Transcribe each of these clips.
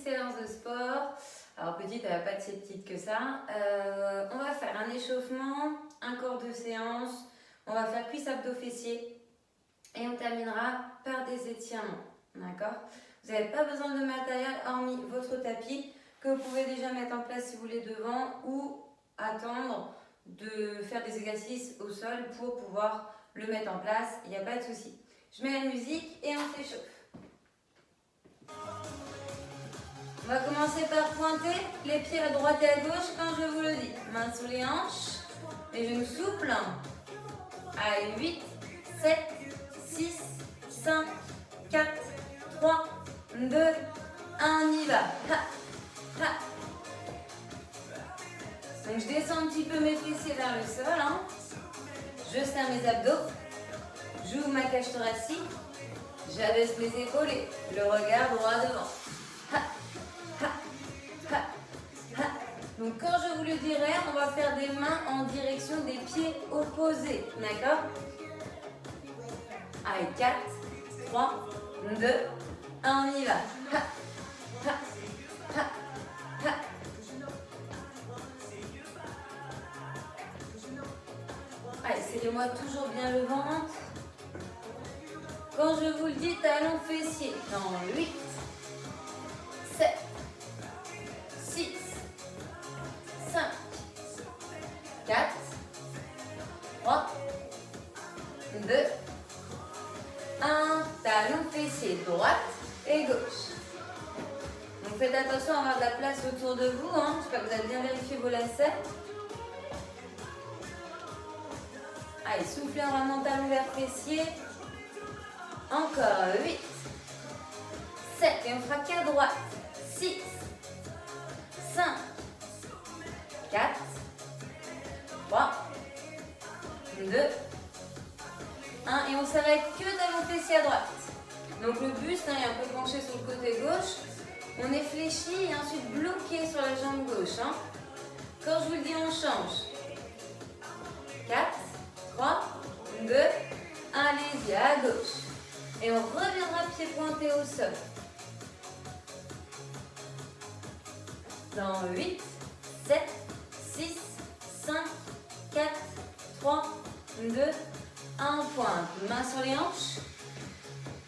séance de sport. Alors petite, elle va pas être si petite que ça. On va faire un échauffement, un corps de séance. On va faire cuisse abdos fessiers. Et on terminera par des étirements. D'accord? Vous n'avez pas besoin de matériel hormis votre tapis que vous pouvez déjà mettre en place si vous voulez devant ou attendre de faire des exercices au sol pour pouvoir le mettre en place. Il n'y a pas de souci. Je mets la musique et on s'échauffe. On va commencer par pointer les pieds à droite et à gauche quand je vous le dis. Mains sous les hanches, les genoux souples. Allez, 8, 7, 6, 5, 4, 3, 2, 1, on y va. Ha, ha. Donc je descends un petit peu mes fessiers vers le sol. Hein. Je serre mes abdos. J'ouvre ma cage thoracique. J'abaisse mes épaules et le regard droit devant. Ha, ha, ha, ha. Donc quand je vous le dirai, on va faire des mains en direction des pieds opposés. D'accord? Allez, 4, 3, 2, 1, on y va. Ha, ha, ha, ha. Allez, serrez-moi toujours bien le ventre. Quand je vous le dis, talons fessiers. Dans 8, 7, 6, 5, 4, 3, 2, 1. Talons fessiers, droite et gauche. Donc faites attention à avoir de la place autour de vous. Hein. J'espère que vous avez bien vérifié vos lacets. Allez, soufflez en ramenant talons vers fessiers. Encore 8, 7, et on fera qu'à droite. 6, 5, 4, 3, 2, 1. Et on s'arrête que talons fessiers à droite. Donc le buste est un peu penché sur le côté gauche. On est fléchi et ensuite bloqué sur la jambe gauche. Hein. Quand je vous le dis, on change. 4, 3, 2, 1, allez-y, à gauche. Et on reviendra pied pointé au sol. Dans 8, 7, 6, 5, 4, 3, 2, 1, pointe. Main sur les hanches.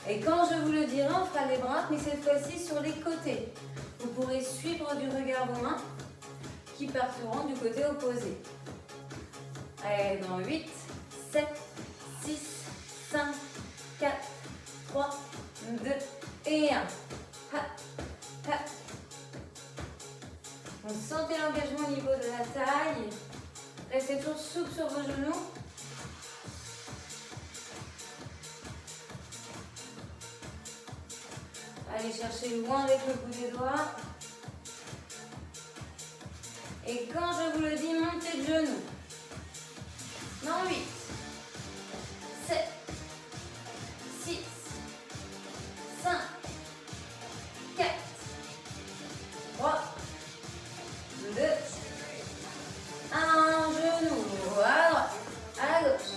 Et quand je vous le dirai, on fera les bras, mais cette fois-ci sur les côtés. Vous pourrez suivre du regard vos mains qui partiront du côté opposé. Allez, dans 8, 7, 6, 5, 4, 3, 2 et 1. Ha, ha. Donc, sentez l'engagement au niveau de la taille. Restez toujours souple sur vos genoux. Allez chercher loin avec le bout des doigts. Et quand je vous le dis, montez de genoux. Dans 8, 7, 6, 5, 4, 3, 2, 1, genou à droite, à gauche.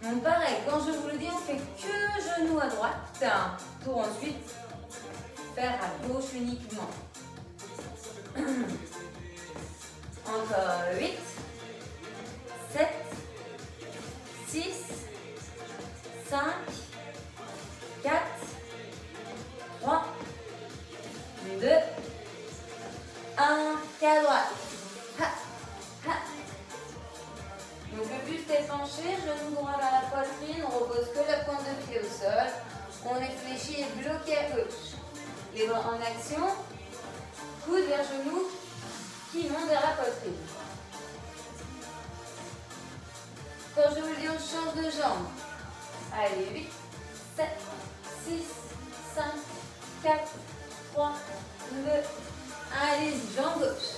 Donc pareil, quand je vous le dis, on fait que genou à droite pour ensuite faire à gauche uniquement. Encore 8, 7, 6, 5, 4, 3, 2, 1, qu'à droite. Ha, ha. Donc le buste est penché, genou droit vers la poitrine, on repose que la pointe de pied au sol. On est fléchi et bloqué à gauche. Les bras en action, coude vers genou qui monte vers la poitrine. Quand je vous le dis, on change de jambe. Allez, 8, 7, 6, 5, 4, 3, 2, 1. Allez-y, jambe gauche.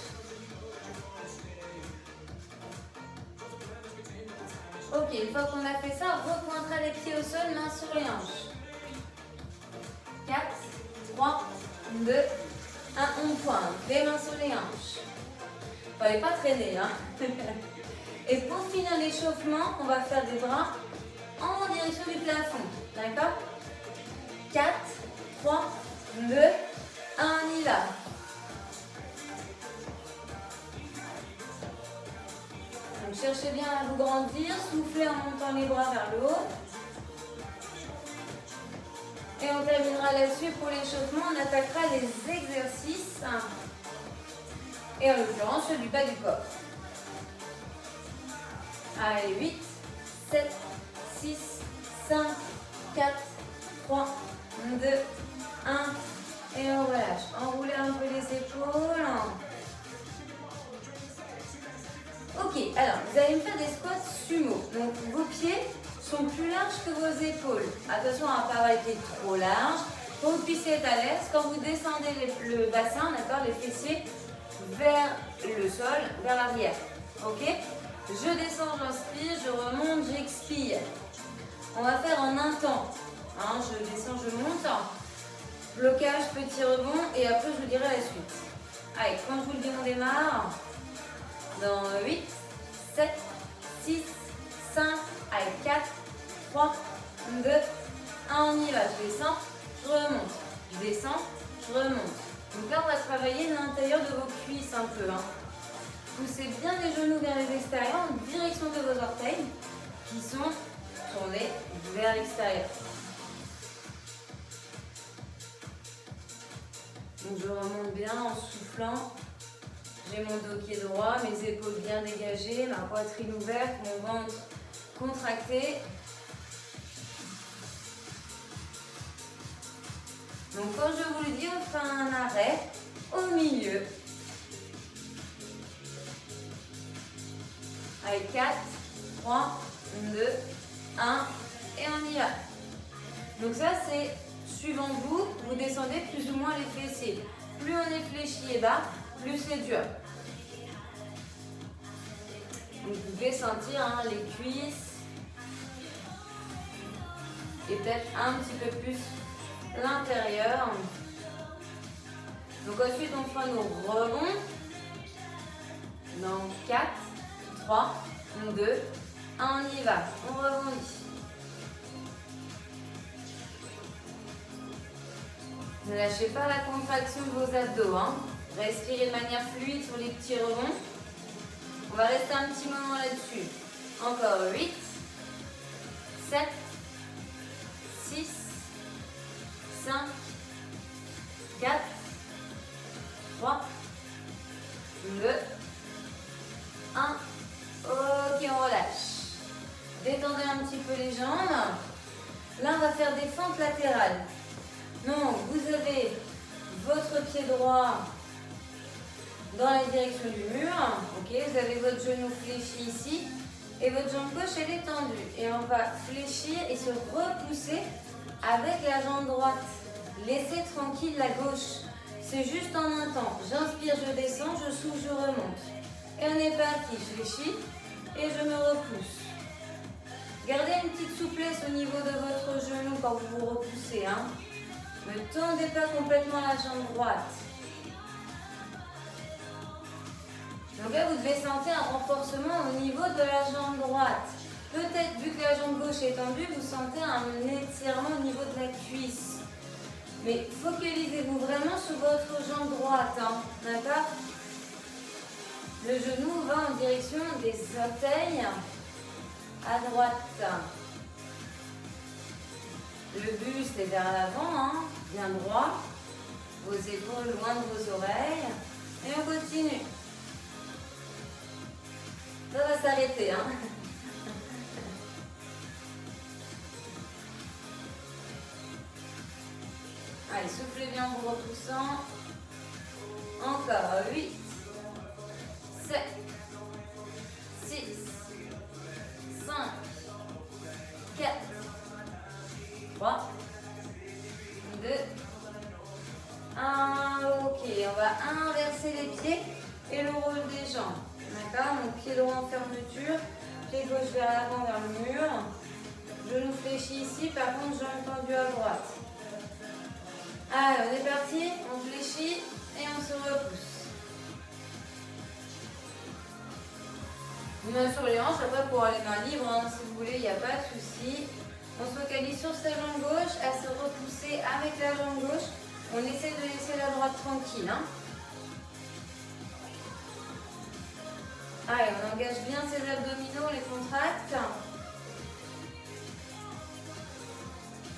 Ok, une fois qu'on a fait ça, on repointera les pieds au sol, mains sur les hanches. 4, 3, 2, 1, on pointe. Les mains sur les hanches. Fallait pas traîner, hein. Et pour finir l'échauffement, on va faire des bras en direction du plafond. D'accord? 4, 3, 2, cherchez bien à vous grandir, soufflez en montant les bras vers le haut. Et on terminera là-dessus pour l'échauffement. On attaquera les exercices. Et en l'occurrence, ceux du bas du corps. Allez, 8, 7, 6, 5, 4, 3, 2, 1. Et on relâche. Enroulez un peu les épaules. Ok, alors vous allez me faire des squats sumo. Donc vos pieds sont plus larges que vos épaules. Attention à ne pas avoir les pieds trop larges. Pour que vous puissiez être à l'aise, quand vous descendez le bassin, d'accord, les fessiers vers le sol, vers l'arrière. Ok? Je descends, j'inspire, je remonte, j'expire. On va faire en un temps. Hein, je descends, je monte. Blocage, petit rebond et après je vous dirai la suite. Allez, quand je vous le dis, on démarre. Dans 8, 7, 6, 5, allez, 4, 3, 2, 1, on y va. Je descends, je remonte. Je descends, je remonte. Donc là, on va travailler l'intérieur de vos cuisses un peu. Hein. Poussez bien les genoux vers les extérieurs en direction de vos orteils qui sont tournés vers l'extérieur. Donc je remonte bien en soufflant. J'ai mon dos qui est droit, mes épaules bien dégagées, ma poitrine ouverte, mon ventre contracté. Donc quand je vous le dis, on fait un arrêt au milieu. Allez, 4, 3, 2, 1 et on y va. Donc ça c'est suivant vous, vous descendez plus ou moins les fessiers. Plus on est fléchi et bas, plus c'est dur. Donc vous pouvez sentir hein, les cuisses et peut-être un petit peu plus l'intérieur. Donc ensuite on fera nos rebonds. Dans 4, 3, 2, 1, on y va. On rebondit. Ne lâchez pas la contraction de vos abdos. Hein. Respirez de manière fluide sur les petits rebonds. On va rester un petit moment là-dessus. Encore 8, 7, 6, 5, 4, 3, 2, 1. Ok, on relâche. Détendez un petit peu les jambes. Là, on va faire des fentes latérales. Donc, vous avez votre pied droit dans la direction du mur. Ok, vous avez votre genou fléchi ici. Et votre jambe gauche, elle est tendue. Et on va fléchir et se repousser avec la jambe droite. Laissez tranquille la gauche. C'est juste en un temps. J'inspire, je descends, je souffle, je remonte. Et on est parti. Je fléchis et je me repousse. Gardez une petite souplesse au niveau de votre genou quand vous vous repoussez. Hein. Ne tendez pas complètement la jambe droite. Donc là, vous devez sentir un renforcement au niveau de la jambe droite. Peut-être, vu que la jambe gauche est tendue, vous sentez un étirement au niveau de la cuisse. Mais focalisez-vous vraiment sur votre jambe droite. Hein, d'accord? Le genou va en direction des orteils à droite. Le buste est vers l'avant, hein, bien droit. Vos épaules loin de vos oreilles. Et on continue. Ça va s'arrêter. Hein. Allez, soufflez bien en vous repoussant. Encore 8, 7, 6, 5, 4, 3, 2, 1. Ok, on va inverser les pieds et le rôle des jambes. D'accord? Donc pied droit en fermeture, pied gauche vers l'avant, vers le mur. Genou fléchi ici, par contre jambe tendue à droite. Allez, on est parti, on fléchit et on se repousse. Une main sur les hanches, après pour les mains libres, hein, si vous voulez, il n'y a pas de souci. On se focalise sur sa jambe gauche, à se repousser avec la jambe gauche. On essaie de laisser la droite tranquille. Hein. Allez, on engage bien ses abdominaux, les contracte.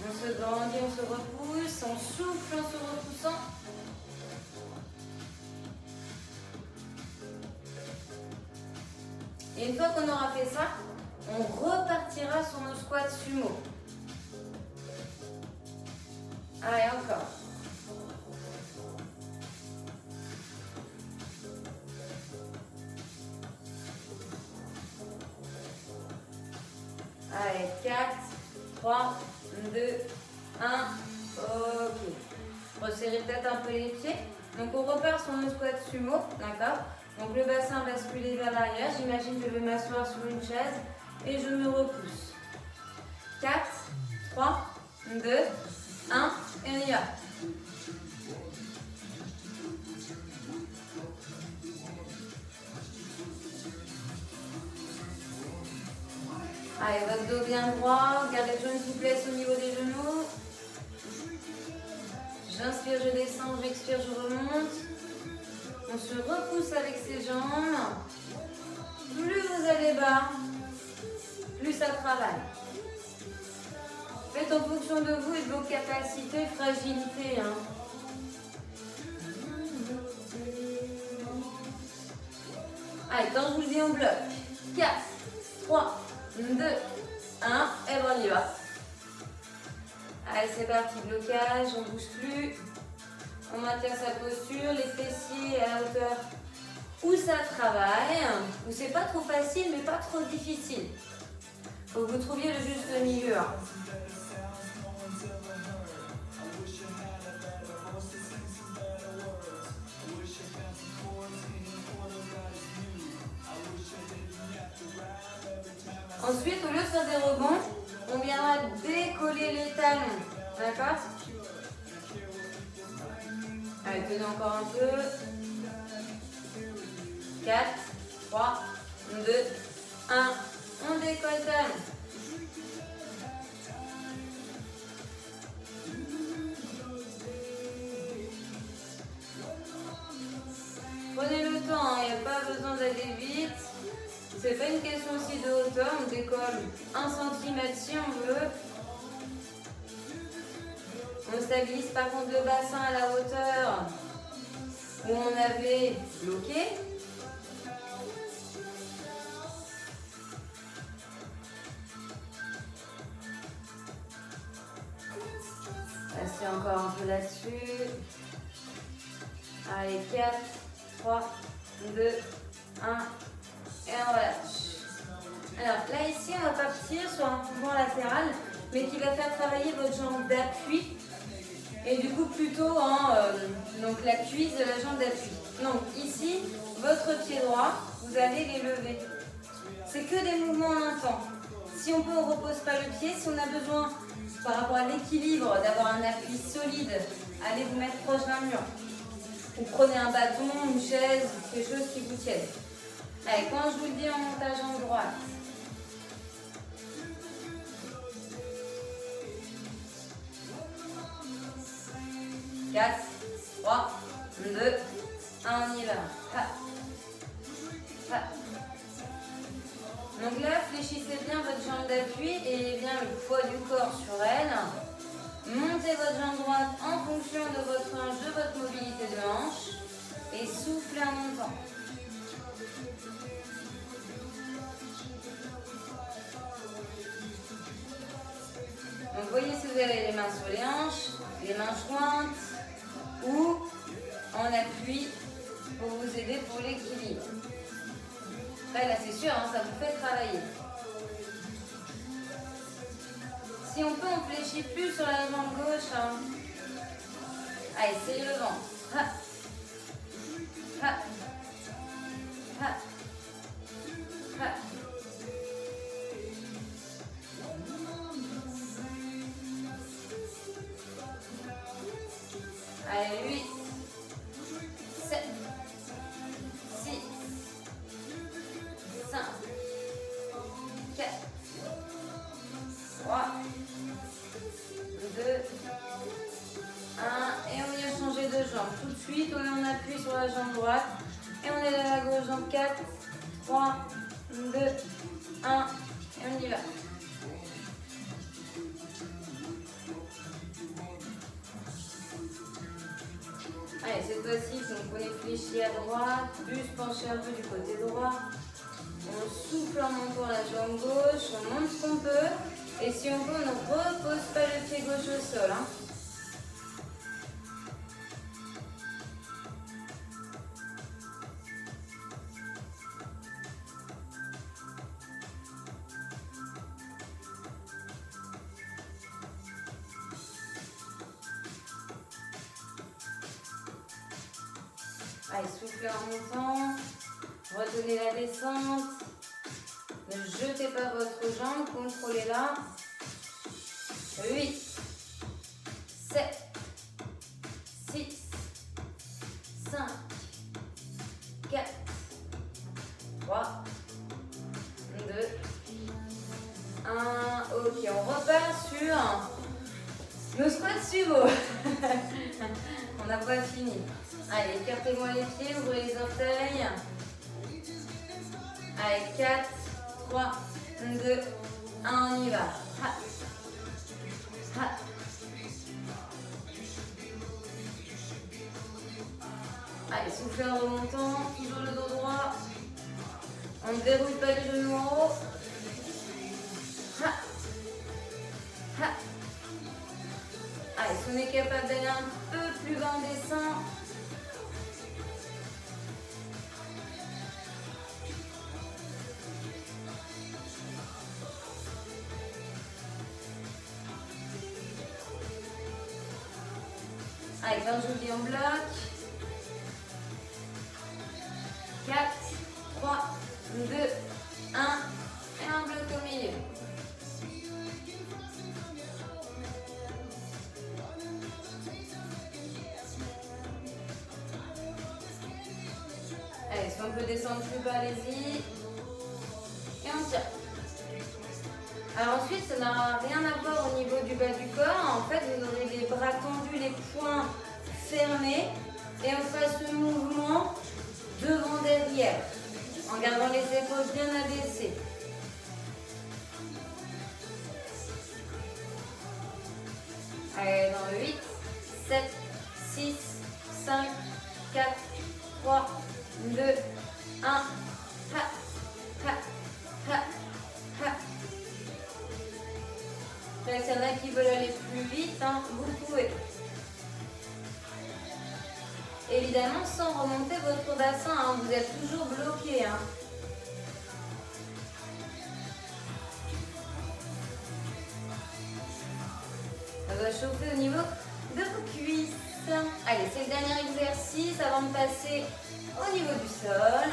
On se grandit, on se repousse, on souffle en se repoussant. Et une fois qu'on aura fait ça, on repartira sur nos squats sumo. Allez, encore. Allez, 4, 3, 2, 1. Ok. Resserrez peut-être un peu les pieds. Donc on repart sur nos squats sumo, d'accord? Donc le bassin basculé vers l'arrière. J'imagine que je vais m'asseoir sur une chaise et je me repousse. 4, 3, 2, 1 et on y va. Allez, votre dos bien droit, gardez toujours une souplesse au niveau des genoux. J'inspire, je descends, j'expire, je remonte. On se repousse avec ses jambes. Plus vous allez bas, plus ça travaille. Faites en fonction de vous et de vos capacités, fragilité. Allez, quand je vous le dis, on bloque. 4, 3, 2, 1, et bon, on y va. Allez, c'est parti, blocage, on ne bouge plus. On maintient sa posture, les fessiers à la hauteur où ça travaille, où c'est pas trop facile mais pas trop difficile. Faut que vous trouviez le juste milieu. Ensuite, au lieu de faire des rebonds, on viendra décoller les talons. D'accord? Allez, tenez encore un peu. 4, 3, 2, 1. On décolle talon. Prenez le temps, il n'y a pas besoin d'aller vite. C'est pas une question aussi de hauteur, on décolle 1 cm si on veut. On stabilise par contre le bassin à la hauteur où on avait bloqué. Restez encore un peu là-dessus. Allez, 4, 3, 2, 1. Et on relâche. Alors là ici on va partir sur un mouvement latéral mais qui va faire travailler votre jambe d'appui et du coup plutôt en donc la cuisse de la jambe d'appui. Donc ici, votre pied droit, vous allez les lever. C'est que des mouvements en un temps. Si on peut, on ne repose pas le pied. Si on a besoin, par rapport à l'équilibre, d'avoir un appui solide, allez vous mettre proche d'un mur. Ou prenez un bâton, une chaise, quelque chose qui vous tienne. Allez, quand je vous le dis, on monte la jambe droite. Quatre, 3, 2, 1, on y va. Ha. Ha. Donc là, fléchissez bien votre jambe d'appui et bien le poids du corps sur elle. Montez votre jambe droite en fonction de votre hanche, de votre mobilité de hanche. Et soufflez en montant. Donc voyez si vous avez les mains sur les hanches, les mains jointes ou en appui pour vous aider pour l'équilibre. Après là c'est sûr, ça vous fait travailler. Si on peut, on fléchit plus sur la jambe gauche. Allez, c'est le ventre. Ha. Ha. Ha. Ha. Allez, 8, 7, 6, 5, 4, 3, 2, 1. Et on vient changer de jambe. Tout de suite, on est en appui sur la jambe droite. Et on est à la gauche, jambe 4, 3, 2, 1, et on y va. Allez, cette fois-ci, on est fléchi à droite, buste penché un peu du côté droit. On souffle en montant la jambe gauche, on monte ce qu'on peut. Et si on peut, on ne repose pas le pied gauche au sol. Hein. Allez, soufflez en montant, retenez la descente, ne jetez pas votre jambe, contrôlez-la. 8, 7, 6, 5, 4, 3, 2, 1. Ok, on repart sur nos squats sumo. On n'a pas fini. Allez, écartez-moi les pieds, ouvrez les orteils. Allez, 4, 3, 2, 1, on y va. Ha. Ha. Allez, soufflez en remontant, toujours le dos droit. On ne déroule pas les genoux en haut. Ha. Ha. Allez, si on est capable d'aller un peu plus bas, on descend. Allez, 20 jolies en bloc. 4, 3, 2, 1. Et un bloc au milieu. Allez, si on peut descendre plus bas, allez-y. Et on tire. Alors ensuite, ça n'a rien à voir au niveau du bas du corps. En fait, vous aurez les bras tendus, les poings fermés. Et on fera ce mouvement devant-derrière, en gardant les épaules bien abaissées. Allez, dans 8, 7, 6, 5, 4, 3, 2, 1. Ha, ha, ha, ha. Après, s'il y en a qui veulent aller plus vite, hein, vous pouvez. Évidemment, sans remonter votre bassin, hein, vous êtes toujours bloqué. Hein. Ça va chauffer au niveau de vos cuisses. Allez, c'est le dernier exercice avant de passer au niveau du sol.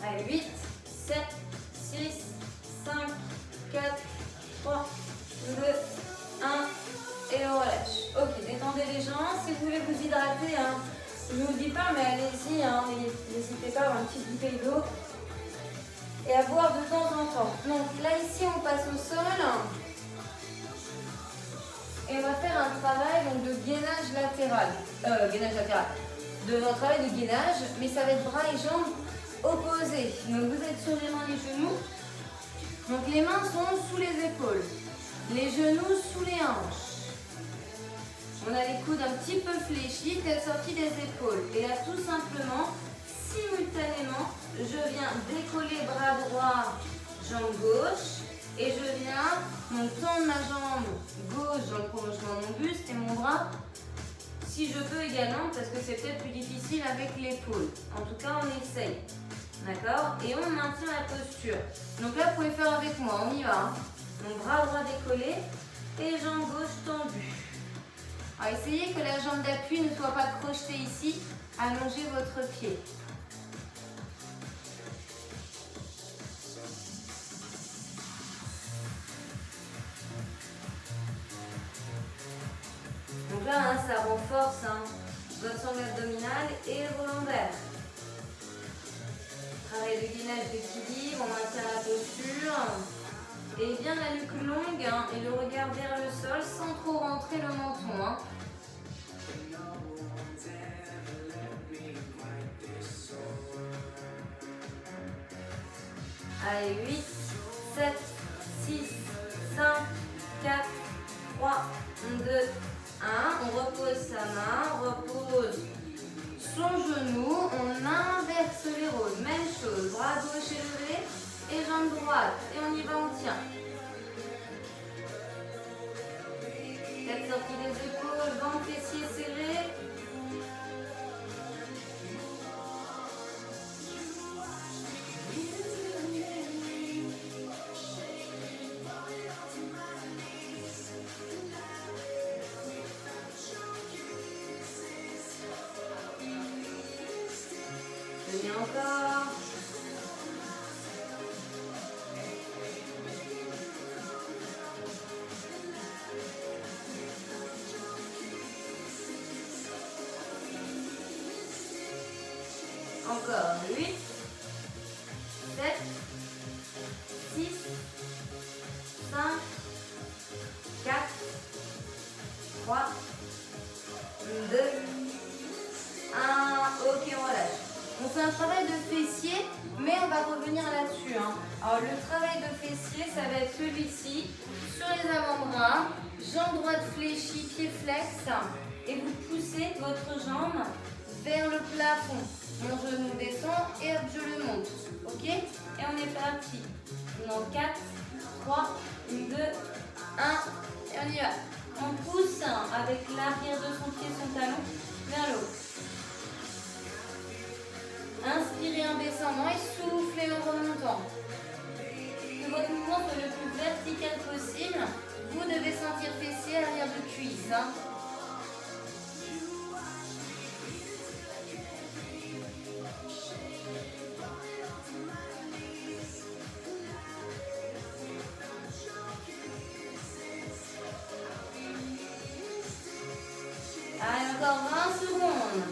Allez, 8, 7, 6, 5, 4, 3, 2, 1 et on relâche. Ok, détendez les jambes. Si vous voulez vous hydrater, hein, je ne vous dis pas, mais allez-y, hein, n'hésitez pas à avoir une petite bouteille d'eau et à boire de temps en temps. Donc là, ici, on passe au sol et on va faire un travail donc, de gainage latéral. De un travail de gainage, mais ça va être bras et jambes opposés. Donc vous êtes sur les mains, les genoux. Donc les mains sont sous les épaules. Les genoux sous les hanches. On a les coudes un petit peu fléchis, tête sortie des épaules. Et là, tout simplement, simultanément, je viens décoller bras droit, jambe gauche. Et je viens donc tendre ma jambe gauche dans le prolongement de mon buste et mon bras, si je peux également, parce que c'est peut-être plus difficile avec l'épaule. En tout cas, on essaye. D'accord? Et on maintient la posture. Donc là, vous pouvez faire avec moi, on y va. Hein. Donc bras droit décollé et jambe gauche tendue. Alors essayez que la jambe d'appui ne soit pas crochetée ici. Allongez votre pied. Donc là, hein, ça renforce votre sangle abdominale et vos lombaires. Travail de gainage d'équilibre, on maintient la posture. Et bien la nuque longue et le regard vers le sol sans trop rentrer le menton. Allez, 8, 7, 6, 5, 4, 3, 2, 1. On repose sa main, on repose son genou, on inverse les rôles. Même chose, bras gauche élevé et jambe droite. Et on y va, on tient. Tête sortie des épaules, ventre, fessiers serrés. Tenez encore. Encore 8, 7, 6, 5, 4, 3, 2, 1. Ok, on relâche. On fait un travail de fessier, mais on va revenir là-dessus. Alors le travail de fessier, ça va être celui-ci, sur les avant-bras, jambe droite fléchie, pied flex, et vous poussez votre jambe vers le plafond. Mon genou descend et hop, je le monte. Ok? Et on est parti. Dans 4, 3, 2, 1. Et on y va. On pousse avec l'arrière de son pied, son talon, vers le haut. Inspirez en descendant et soufflez en remontant. Que votre mouvement soit le plus vertical possible. Vous devez sentir fessier à l'arrière de cuisse. Allez, encore 20 secondes.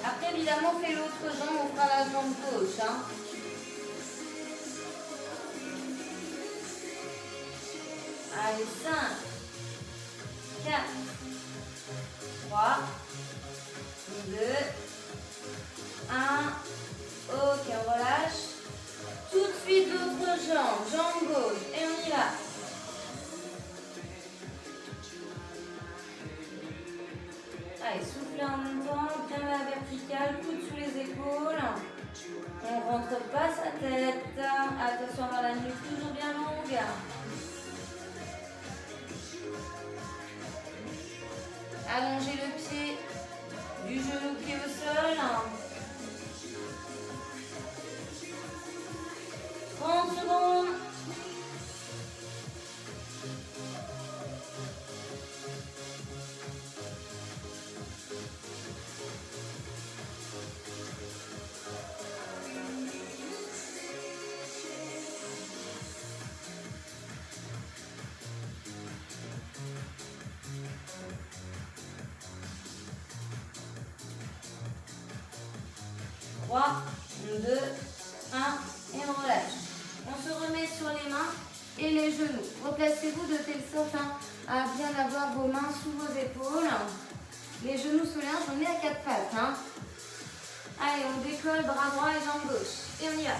Après, évidemment, fais l'autre jambe, on fera la jambe gauche. Allez, 5, 4, 3, 2, 1. Ok, on relâche. Tout de suite, l'autre jambe, jambe gauche. Et on y va. Allez, soufflez en même temps, bien la verticale, coude sous les épaules. On ne rentre pas sa tête. Attention vers la nuque, toujours bien longue. Allongez le pied du genou pied au sol. 30 secondes. Trois, 2, 1 et on relâche. On se remet sur les mains et les genoux. Replacez-vous de telle sorte à bien avoir vos mains sous vos épaules. Les genoux sous les hanches, on est à quatre pattes. Allez, on décolle, bras droit et jambe gauche. Et on y va.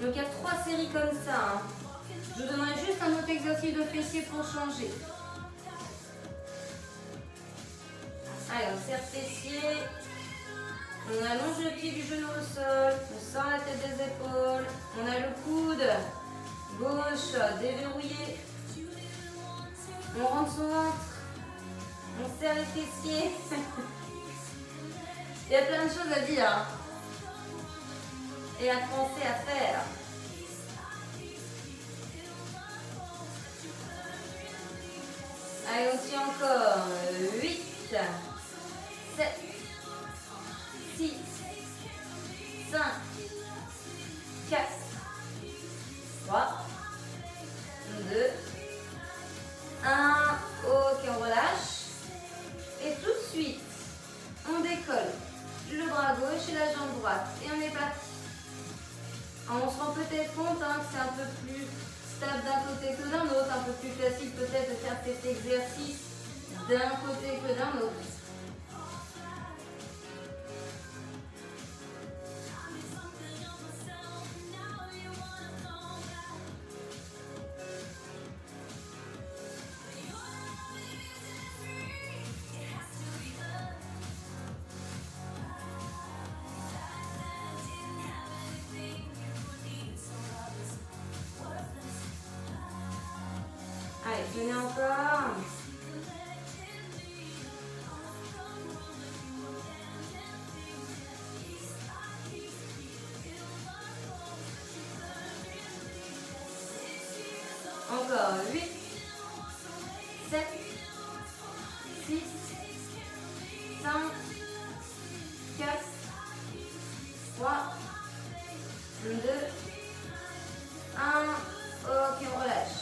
Donc il y a 3 séries comme ça. Je vous donnerai juste un autre exercice de fessier pour changer. Allez, on serre fessier. On allonge le pied du genou au sol. On sent la tête des épaules. On a le coude gauche déverrouillé. On rentre son ventre. On serre les fessiers. Il y a plein de choses à dire et à penser à faire. Allez, on tient encore. 8, 7, 6, 5, 4, 3, 2, 1. Ok, on relâche. Et tout de suite, on décolle le bras gauche et la jambe droite. Et on est parti. Alors, on se rend peut-être compte que c'est un peu plus stable d'un côté que d'un autre, un peu plus facile peut-être de faire cet exercice d'un côté que d'un autre. Allez, tenez encore. Encore 8, 7, 6, 5, 4, 3, 2, 1. Ok, on relâche.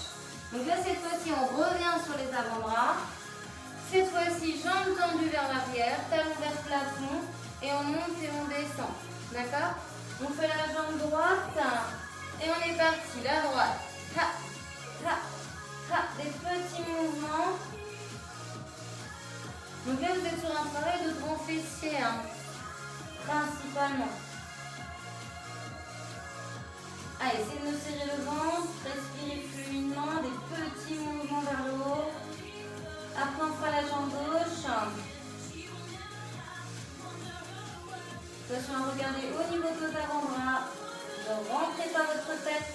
Donc là, cette fois-ci, on revient sur les avant-bras. Cette fois-ci, jambes tendues vers l'arrière, talons vers le plafond. Et on monte et on descend. D'accord? On fait la jambe droite. Et on est parti. La droite. Ha, ha, ha. Des petits mouvements. Donc là, vous êtes sur un travail de grand fessier, hein, principalement. Allez, essayez de serrer le ventre, respirez fluidement, des petits mouvements vers le haut. Après, on fera la jambe gauche. Attention à regarder au niveau de vos avant-bras. Ne rentrez pas votre tête.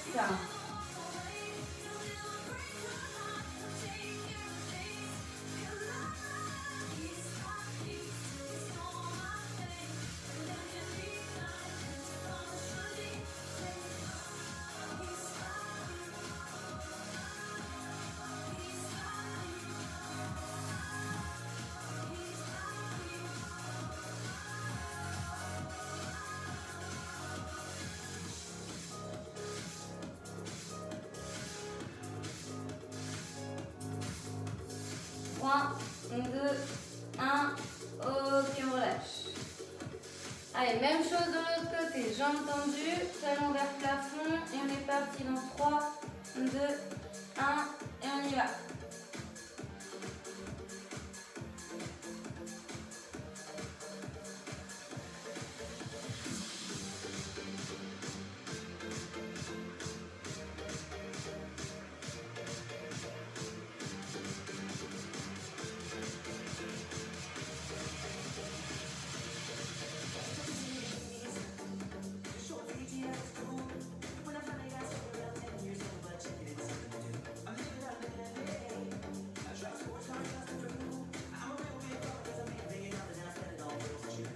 Trois, 2, 1, ok, on relâche. Allez, même chose de l'autre côté, jambes tendues, talons vers le plafond, et on est parti dans 3, 2, 1, et on y va.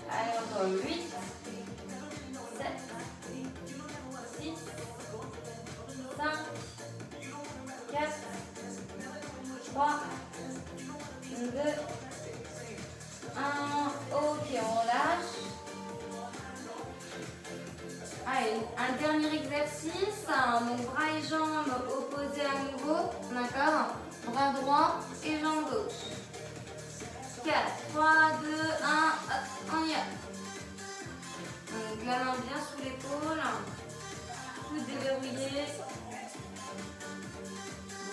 Allez, encore 8, 7, 6, 5, 4, 3, 2, 1. Ok, on relâche. Allez, un dernier exercice. Donc, bras et jambes opposés à nouveau. D'accord? Bras droit et jambe gauche. 4, 3, 2, 1, hop, on y va. Donc la main bien sous l'épaule, tout déverrouillé.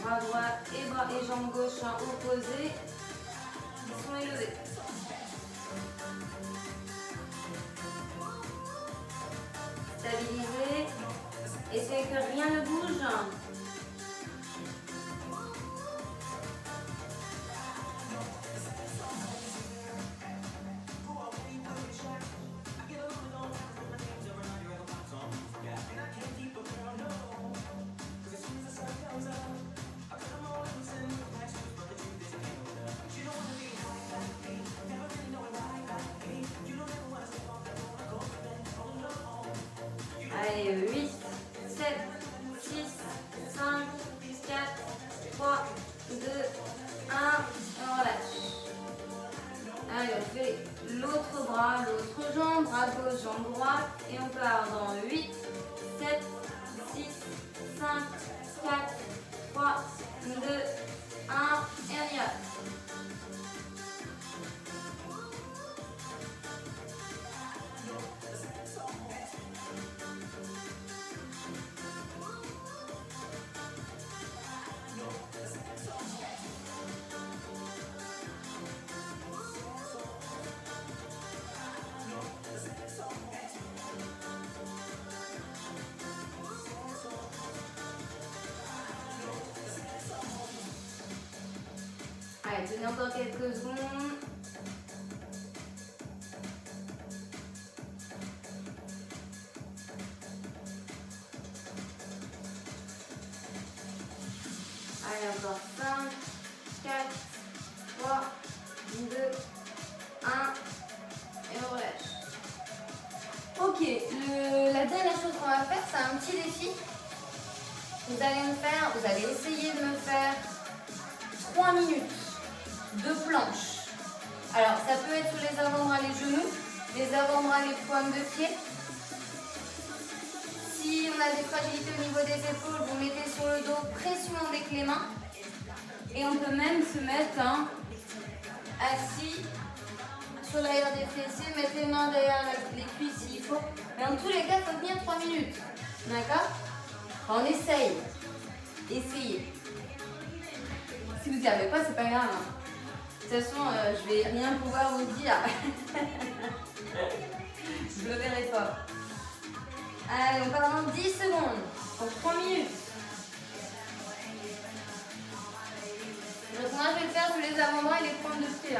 Bras droit et jambe gauche opposés. Ils sont élevés. Stabilisez. Essayez que rien ne bouge. Allez, 8, 7, 6, 5, 4, 3, 2, 1, on relâche. Allez, on fait l'autre bras, l'autre jambe, bras gauche, jambe droite, et on part dans 8, 7, 6, 5, 4, 3, 2, 1, et on y va. Allez, tenez encore quelques secondes. Allez, encore 5, 4, 3, 2, 1. Et on relâche. Ok, la dernière chose qu'on va faire, c'est un petit défi. Vous allez essayer de me faire 3 minutes de planche. Alors, ça peut être sur les avant-bras, les genoux, les avant-bras, les pointes de pied. Si on a des fragilités au niveau des épaules, vous mettez sur le dos, pression avec les mains. Et on peut même se mettre assis sur l'arrière des fessiers, mettre les mains derrière les cuisses s'il faut. Mais en tous les cas, il faut tenir 3 minutes. D'accord? On essaye. Essayez. Si vous n'y arrivez pas, c'est pas grave. De toute façon, je vais rien pouvoir vous dire. Je le verrai pas. Allez, on part dans 10 secondes. Pour 3 minutes. Donc moi, je vais le faire sous les avant-bras et les pointes de pied.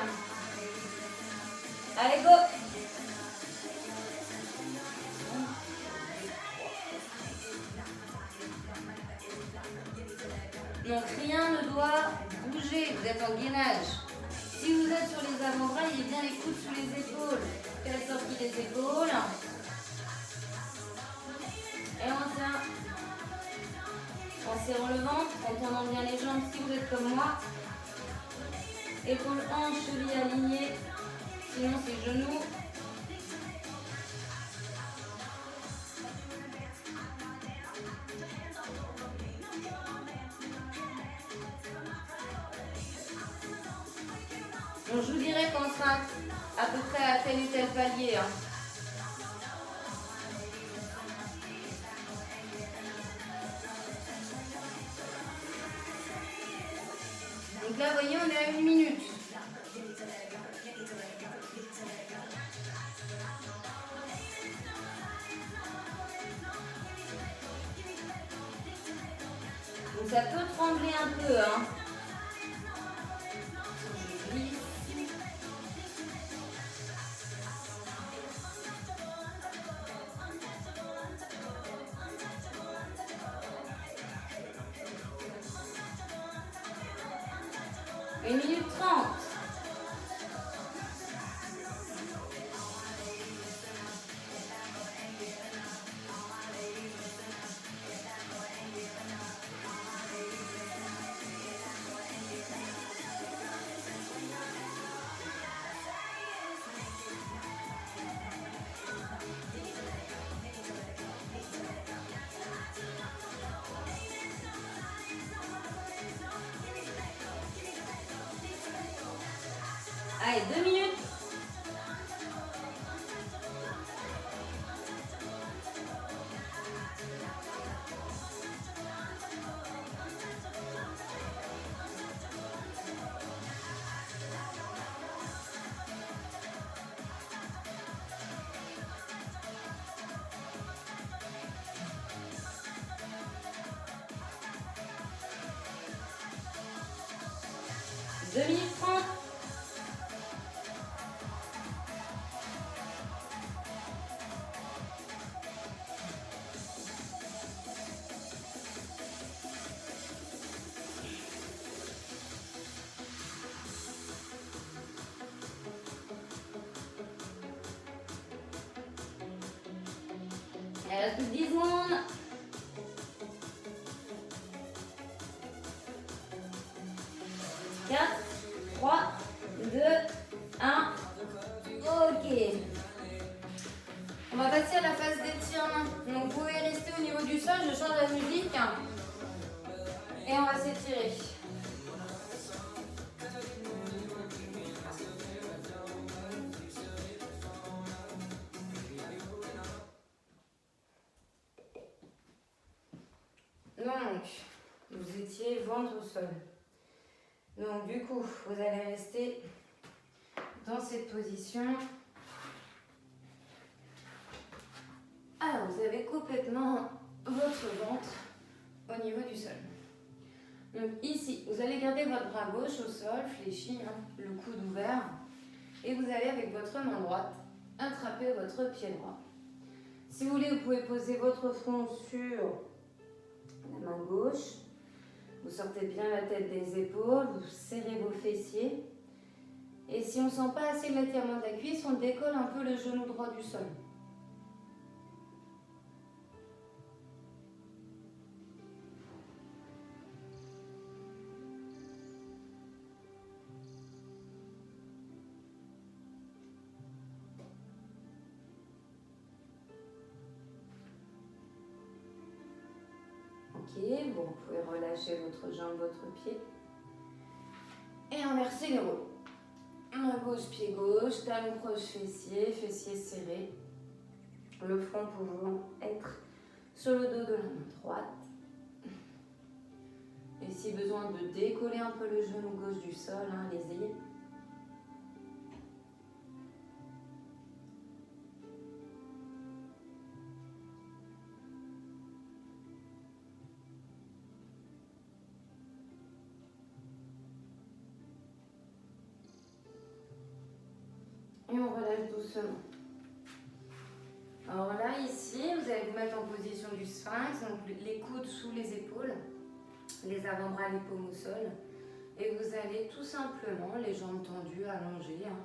Allez, go! Donc rien ne doit bouger, vous êtes en gainage. Si vous êtes sur les avant-bras, il est bien les coudes sous les épaules. Faites la sortie des épaules. Et on tient en serrant le ventre, en tendant bien les jambes si vous êtes comme moi. Épaules, hanches, chevilles alignées. Sinon c'est genoux. Donc je vous dirais qu'on sera à peu près à tel ou tel palier. Donc là, vous voyez, on est à 1 minute. Donc ça peut trembler un peu, hein. Une minute 30. Allez, 2 minutes. Deux minutes 30. Il reste plus que 10 secondes. Quatre, 3, 2, 1. Ok. On va passer à la phase d'étirement. Donc vous pouvez rester au niveau du sol, je change la musique. Et on va s'étirer. Donc, vous étiez ventre au sol. Donc du coup, vous allez rester dans cette position. Alors, vous avez complètement votre ventre au niveau du sol. Donc ici, vous allez garder votre bras gauche au sol, fléchi, hein, le coude ouvert. Et vous allez avec votre main droite attraper votre pied droit. Si vous voulez, vous pouvez poser votre front sur la main gauche. Vous sortez bien la tête des épaules, vous serrez vos fessiers. Et si on ne sent pas assez l'étirement de la cuisse, on décolle un peu le genou droit du sol. Ok, vous pouvez relâcher votre jambe, votre pied. Et inverser les rôles. Main gauche, pied gauche, talon proche, fessier, fessier serré. Le front pouvant être sur le dos de la main droite. Et si besoin de décoller un peu le genou gauche du sol, hein, allez-y. Et on relâche doucement. Alors là, ici, vous allez vous mettre en position du sphinx, donc les coudes sous les épaules, les avant-bras, les paumes au sol. Et vous allez tout simplement, les jambes tendues, allongées, hein,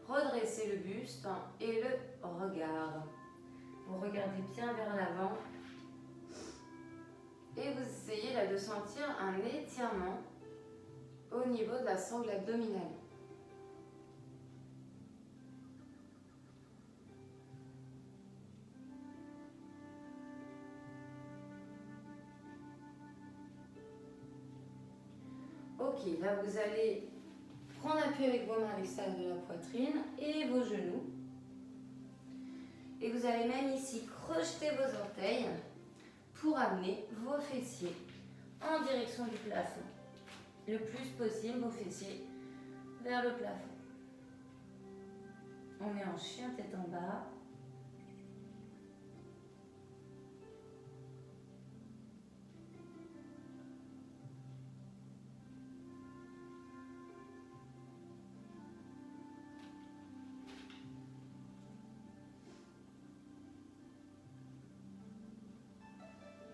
redresser le buste hein, et le regard. Vous regardez bien vers l'avant. Et vous essayez là de sentir un étirement au niveau de la sangle abdominale. Ok, là vous allez prendre appui avec vos mains à l'extérieur de la poitrine et vos genoux. Et vous allez même ici crocheter vos orteils pour amener vos fessiers en direction du plafond. Le plus possible, vos fessiers vers le plafond. On est en chien tête en bas.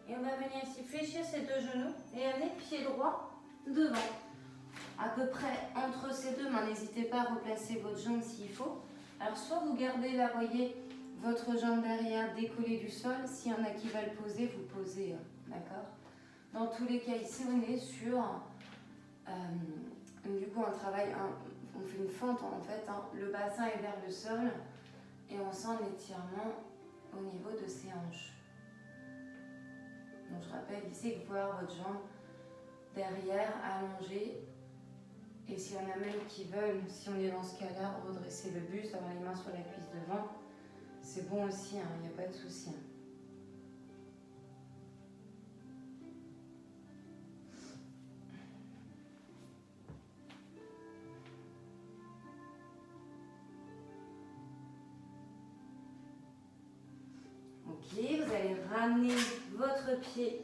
Et on va venir ici fléchir ces deux genoux et amener pied droit devant. À peu près entre ces deux mains, n'hésitez pas à replacer votre jambe s'il faut. Alors soit vous gardez là, voyez, votre jambe derrière décollée du sol. S'il y en a qui veulent poser, vous posez, d'accord? Dans tous les cas, ici on est sur du coup un travail, on fait une fente en fait, hein, le bassin est vers le sol et on sent l'étirement au niveau de ses hanches. Donc je rappelle ici que vous pouvez avoir votre jambe derrière, allongée. Et s'il y en a même qui veulent, si on est dans ce cas-là, redresser le buste, avoir les mains sur la cuisse devant, c'est bon aussi, il n'y a pas de souci. Ok, vous allez ramener votre pied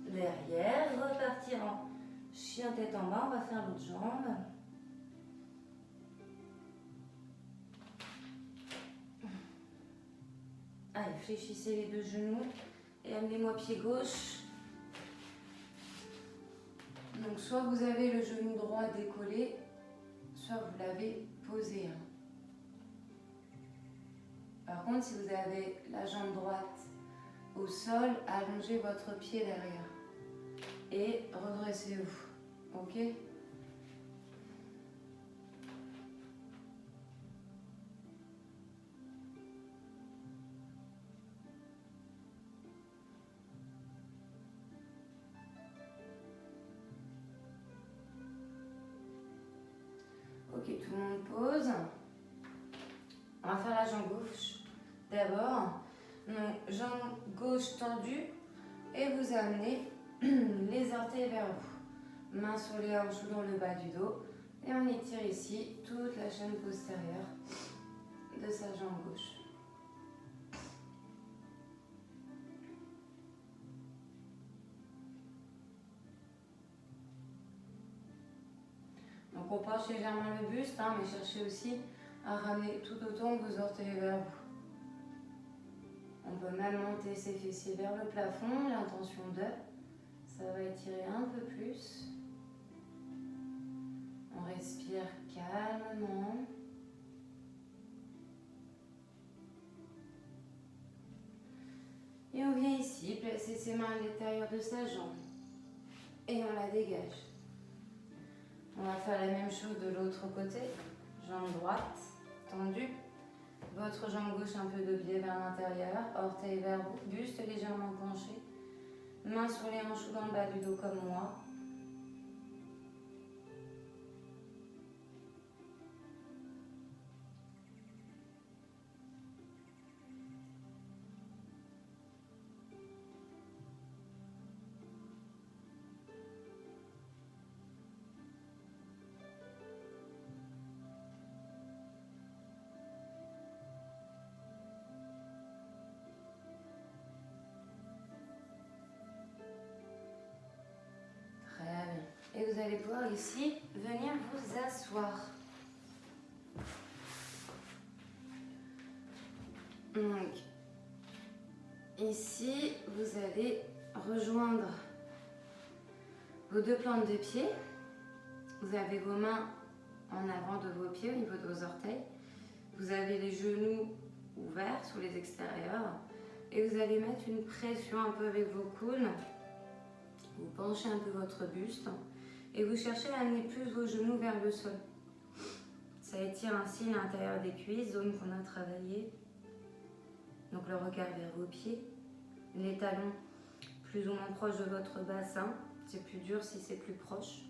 derrière, repartir en chien tête en bas, on va faire l'autre jambe. Allez, fléchissez les deux genoux et amenez-moi pied gauche. Donc soit vous avez le genou droit décollé, soit vous l'avez posé. Par contre, si vous avez la jambe droite au sol, allongez votre pied derrière et redressez-vous. Ok ? Ok, tout le monde pose. On va faire la jambe gauche d'abord. Donc, jambe gauche tendue et vous amenez les orteils vers vous. Main sur les hanches ou dans le bas du dos. Et on étire ici toute la chaîne postérieure de sa jambe gauche. penche légèrement le buste, hein, mais cherchez aussi à ramener tout autant vos orteils vers vous. On peut même monter ses fessiers vers le plafond, l'intention de, ça va étirer un peu plus. On respire calmement. Et on vient ici placer ses mains à l'intérieur de sa jambe. Et on la dégage. On va faire la même chose de l'autre côté. Jambe droite, tendue. Votre jambe gauche un peu de biais vers l'intérieur. Orteil vers vous, buste légèrement penché. Mains sur les hanches ou dans le bas du dos comme moi. Et vous allez pouvoir ici venir vous asseoir. Donc, ici, vous allez rejoindre vos deux plantes de pied. Vous avez vos mains en avant de vos pieds au niveau de vos orteils. Vous avez les genoux ouverts sous les extérieurs. Et vous allez mettre une pression un peu avec vos coudes. Vous penchez un peu votre buste. Et vous cherchez à amener plus vos genoux vers le sol. Ça étire ainsi l'intérieur des cuisses, zone qu'on a travaillée. Donc le regard vers vos pieds. Les talons plus ou moins proches de votre bassin. C'est plus dur si c'est plus proche.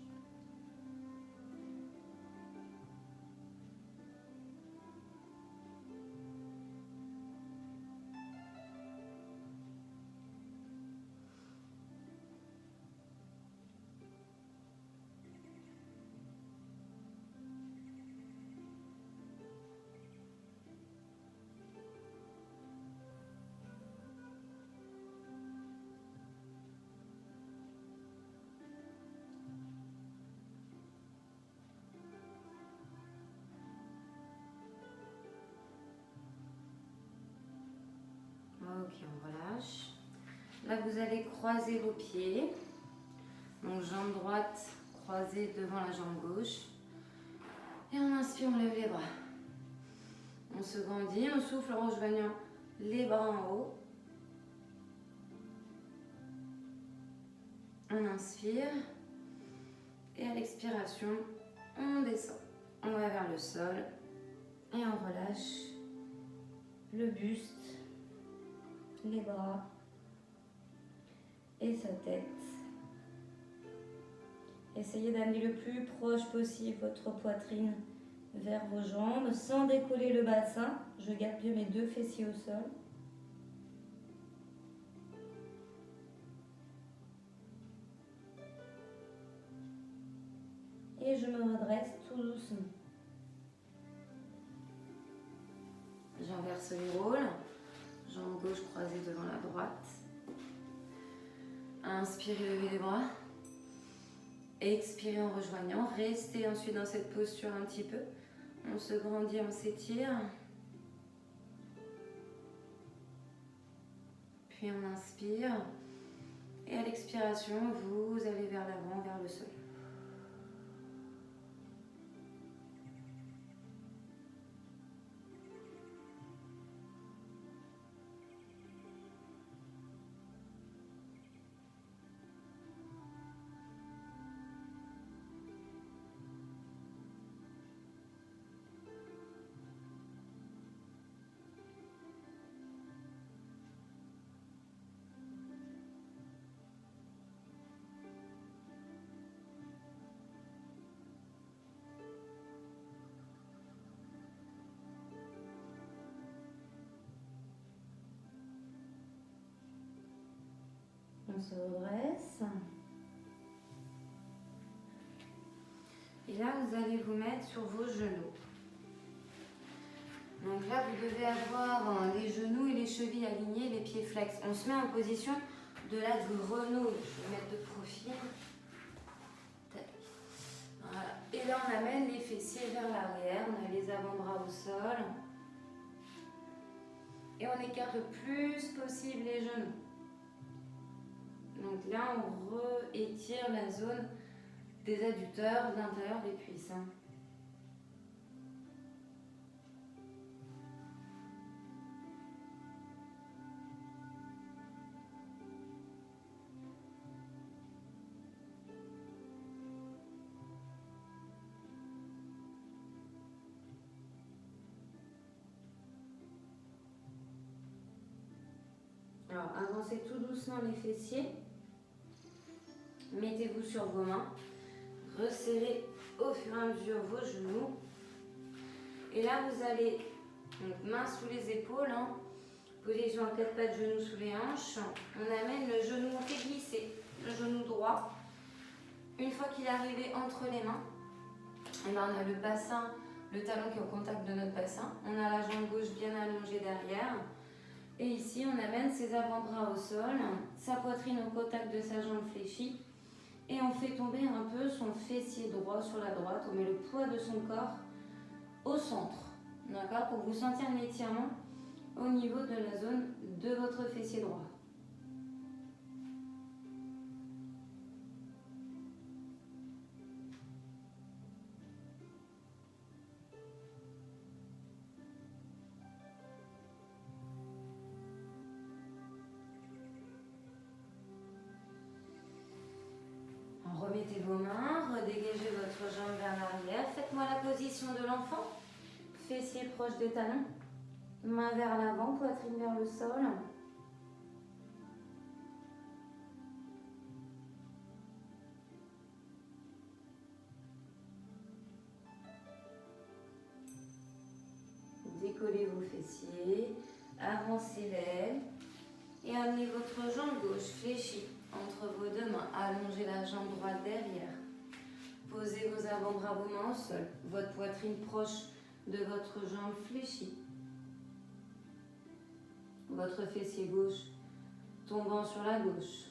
Ok, on relâche. Là, vous allez croiser vos pieds. Donc, jambe droite croisée devant la jambe gauche. Et on inspire, on lève les bras. On se grandit, on souffle en rejoignant les bras en haut. On inspire. Et à l'expiration, on descend. On va vers le sol. Et on relâche le buste, les bras et sa tête. Essayez d'amener le plus proche possible votre poitrine vers vos jambes sans décoller le bassin. Je garde bien mes deux fessiers au sol. Et je me redresse tout doucement. J'inverse les rôles. Jambe gauche croisée devant la droite. Inspirez, levez les bras. Expirez en rejoignant. Restez ensuite dans cette posture un petit peu. On se grandit, on s'étire. Puis on inspire. Et à l'expiration, vous allez vers l'avant, vers le sol. On se redresse. Et là, vous allez vous mettre sur vos genoux. Donc là, vous devez avoir les genoux et les chevilles alignés, les pieds flex. On se met en position de la grenouille. Je vais mettre de profil. Tac. Voilà. Et là, on amène les fessiers vers l'arrière. On a les avant-bras au sol. Et on écarte le plus possible les genoux. Donc là, on réétire la zone des adducteurs, de l'intérieur des cuisses. Alors, avancez tout doucement les fessiers. Mettez-vous sur vos mains. Resserrez au fur et à mesure vos genoux. Et là, vous allez, donc, main sous les épaules, position à quatre pattes, genoux sous les hanches. On amène le genou, on fait glisser le genou droit. Une fois qu'il est arrivé entre les mains, et ben on a le bassin, le talon qui est au contact de notre bassin. On a la jambe gauche bien allongée derrière. Et ici, on amène ses avant-bras au sol, sa poitrine au contact de sa jambe fléchie. Et on fait tomber un peu son fessier droit sur la droite. On met le poids de son corps au centre. D'accord? Pour vous sentir un étirement au niveau de la zone de votre fessier droit. Remettez vos mains, redégagez votre jambe vers l'arrière. Faites-moi la position de l'enfant. Fessiers proches des talons. Main vers l'avant, poitrine vers le sol. Décollez vos fessiers. Avancez l'aile. Et amenez votre jambe gauche fléchie entre vos deux mains. Allongez la jambe droite derrière. Posez vos avant-bras, vos mains au sol. Votre poitrine proche de votre jambe fléchie. Votre fessier gauche tombant sur la gauche.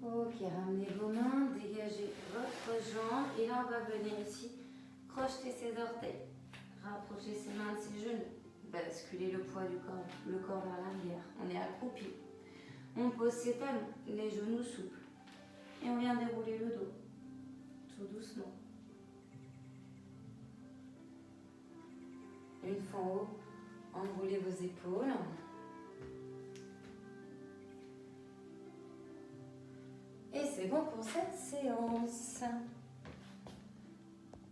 Ok, ramenez vos mains, dégagez votre jambe et là on va venir ici crocheter ses orteils, rapprocher ses mains de ses genoux, basculer le poids du corps, le corps vers l'arrière. On est accroupi, on pose ses talons, les genoux souples et on vient dérouler le dos, tout doucement. Une fois en haut, enroulez vos épaules. Et c'est bon pour cette séance.